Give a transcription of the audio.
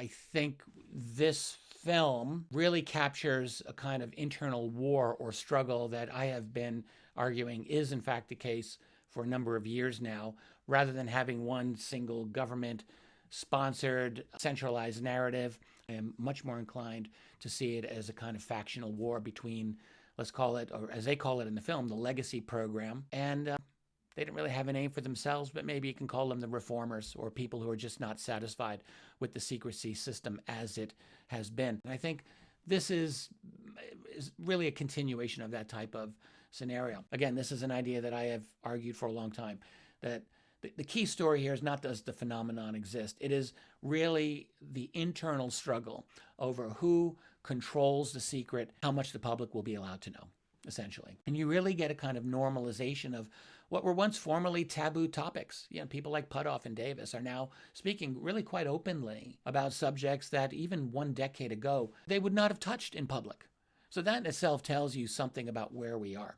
I think this film really captures a kind of internal war or struggle that I have been arguing is in fact the case for a number of years now, rather than having one single government sponsored, centralized narrative. I am much more inclined to see it as a kind of factional war between, let's call it, or as they call it in the film, the legacy program. And they didn't really have a name for themselves, but maybe you can call them the reformers, or people who are just not satisfied with the secrecy system as it has been. And I think this is really a continuation of that type of scenario. Again, this is an idea that I have argued for a long time, that the key story here is not does the phenomenon exist. It is really the internal struggle over who controls the secret, how much the public will be allowed to know, essentially. And you really get a kind of normalization of what were once formerly taboo topics. You know, people like Puthoff and Davis are now speaking really quite openly about subjects that even 1 decade ago they would not have touched in public. So that in itself tells you something about where we are.